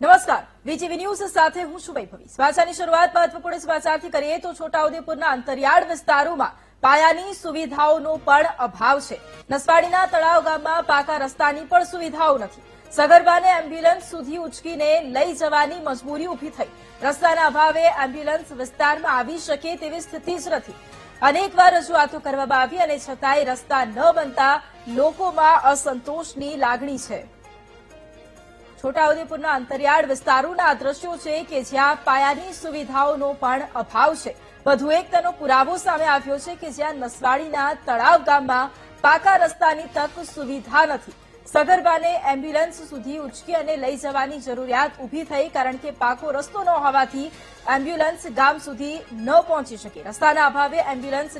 નમસ્કાર, VTV news સાથે હું છું વૈભવી। સમાચારની શરૂઆત મહત્વપૂર્ણ સમાચારથી કરીએ તો છોટાઉદેપુરના અંતરિયાળ વિસ્તારોમાં પાયાની સુવિધાઓનો પણ અભાવ છે। નસવાડીના તળાવ ગામમાં પાકા રસ્તાની પણ સુવિધાઓ નથી। સગર્ભાને એમ્બ્યુલન્સ સુધી ઉચકીને લઈ જવાની મજબૂરી ઊભી થઈ। રસ્તાના અભાવે એમ્બ્યુલન્સ વિસ્તારમાં આવી શકે તેવી સ્થિતિ જ નથી। અનેકવાર રજૂઆતો કરવામાં આવી અને છતાંય રસ્તા ન બનતા લોકોમાં અસંતોષની લાગણી છે। છોટાઉદેપુરના અંતરિયાળ વિસ્તારોના આ દ્રશ્યો છે કે જ્યાં પાયાની સુવિધાઓનો પણ અભાવ છે। વધુ એક તેનો પુરાવો સામે આવ્યો છે કે જ્યાં નસવાડીના તળાવ ગામમાં પાકા રસ્તાની તક સુવિધા નથી। સગર્ભાને એમ્બ્યુલન્સ સુધી ઉચકી અને લઈ જવાની જરૂરિયાત ઊભી થઈ કારણ કે પાકો રસ્તો ન હોવાથી એમ્બ્યુલન્સ ગામ સુધી ન પહોંચી શકે। રસ્તાના અભાવે એમ્બ્યુલન્સ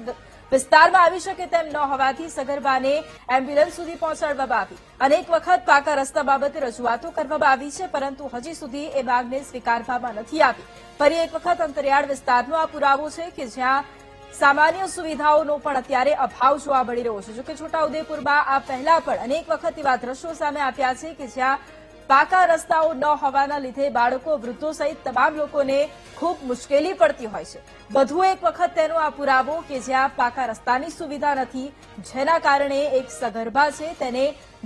વિસ્તારમાં આવી શકે તેમ ન હોવાથી સગર્ભાને એમ્બ્યુલન્સ સુધી પહોંચાડવામાં આવી। અનેક વખત પાકા રસ્તા બાબતે રજૂઆતો કરવામાં આવી છે પરંતુ હજી સુધી એ માંગને સ્વીકારવામાં નથી આવી। ફરી એક વખત અંતરિયાળ વિસ્તારનો આ પુરાવો છે કે જ્યાં સામાન્ય સુવિધાઓનો પણ અત્યારે અભાવ જોવા મળી રહ્યો છે। જોકે છોટાઉદેપુરમાં આ પહેલા પણ અનેક વખત એવા દ્રશ્યો સામે આવ્યા છે કે જ્યાં પાકા રસ્તાઓ ન હોવાના લીધે બાળકો, વૃદ્ધો સહિત તમામ લોકોને ખૂબ મુશ્કેલી પડતી હોય છે। વધુ એક વખત તેનો આ પુરાવો કે જ્યાં પાકા રસ્તાની સુવિધા નથી, જેના કારણે એક સગર્ભા છે તેને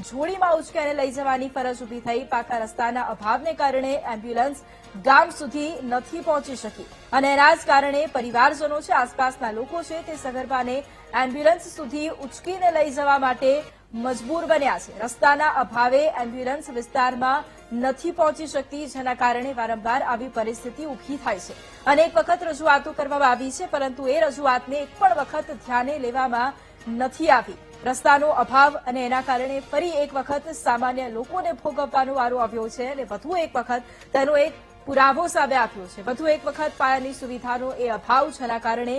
જોડીમાં ઉચકીને લઈ જવાની ફરજ ઊભી થઈ। પાકા રસ્તાના અભાવને કારણે એમ્બ્યુલન્સ ગામ સુધી નથી પહોંચી શકી અને એના જ કારણે પરિવારજનો છે, આસપાસના લોકો છે તે સગર્ભાને એમ્બ્યુલન્સ સુધી ઉચકીને લઈ જવા માટે મજબૂર બન્યા છે। રસ્તાના અભાવે એમ્બ્યુલન્સ વિસ્તારમાં નથી પહોંચી શકતી, જેના કારણે વારંવાર આવી પરિસ્થિતિ ઊભી થાય છે। અનેક વખત રજૂઆતો કરવામાં આવી છે પરંતુ એ રજૂઆતને એક પણ વખત ધ્યાને લેવામાં નથી આવી। રસ્તાનો અભાવ અને એના કારણે ફરી એક વખત સામાન્ય લોકોને ભોગવવાનો વારો આવ્યો છે અને વધુ એક વખત તેનો એક પુરાવો સામે આવ્યો છે। વધુ એક વખત પાયાની સુવિધાનો એ અભાવ જેના કારણે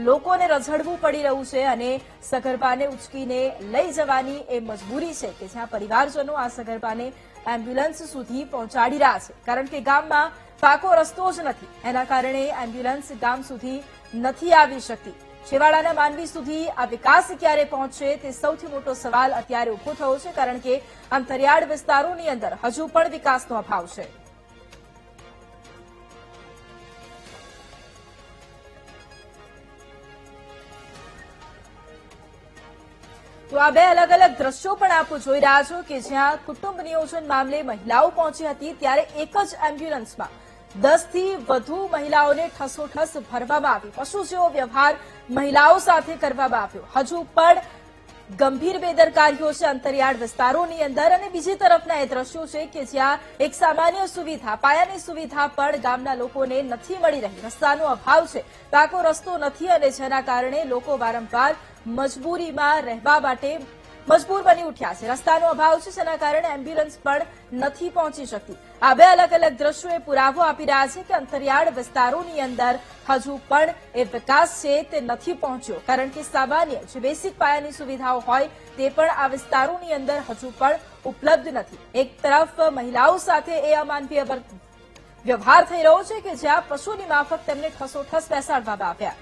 લોકોને રઝળવું પડી રહ્યું છે અને સગર્ભાને ઉચકીને લઈ જવાની એ મજબૂરી છે કે જ્યાં પરિવારજનો આ સગર્ભાને એમ્બ્યુલન્સ સુધી પહોંચાડી રહ્યા છે કારણ કે ગામમાં પાકો રસ્તો જ નથી। એના કારણે એમ્બ્યુલન્સ ગામ સુધી નથી આવી શકતી। છેવાડાના માનવી સુધી આ વિકાસ ક્યારે પહોંચશે તે સૌથી મોટો સવાલ અત્યારે ઉભો થયો છે કારણ કે અંતરિયાળ વિસ્તારોની અંદર હજુ પણ વિકાસનો અભાવ છે। તો આ બે અલગ અલગ દ્રશ્યો પણ આપ જોઈ રહ્યા છો કે જ્યાં કુટુંબ નિયોજન મામલે મહિલાઓ પહોંચી હતી ત્યારે એક જ એમ્બ્યુલન્સમાં 10 થી વધુ મહિલાઓને ઠસોઠસ ભરવામાં આવી। પશુ જેવો વ્યવહાર મહિલાઓ સાથે કરવામાં આવ્યો। હજુ પણ ગંભીર બેદરકારીઓ છે અંતરિયાળ વિસ્તારોની અંદર અને બીજી તરફના એ દ્રશ્યો છે કે જ્યાં એક સામાન્ય સુવિધા, પાયાની સુવિધા પણ ગામના લોકોને નથી મળી રહી। રસ્તાનો અભાવ છે, પાકો રસ્તો નથી અને જેના કારણે લોકો વારંવાર મજબૂરીમાં રહેવા માટે મજબૂર બની ઉઠ્યા છે। રસ્તાનો અભાવ છે જેના કારણે એમ્બ્યુલન્સ પણ નથી પહોંચી શકતી। આ બે અલગ અલગ દ્રશ્યો એ પુરાવો આપી રહ્યા છે કે અંતરિયાળ વિસ્તારોની અંદર હજુ પણ એ વિકાસ છે તે નથી પહોંચ્યો કારણ કે સામાન્ય જે બેસિક પાયાની સુવિધાઓ હોય તે પણ આ વિસ્તારોની અંદર હજુ પણ ઉપલબ્ધ નથી। એક તરફ મહિલાઓ સાથે એ અમાનવીય વ્યવહાર થઈ રહ્યો છે કે જ્યાં પશુની માફક તેમને ઠસોઠસ બેસાડવામાં આવ્યા।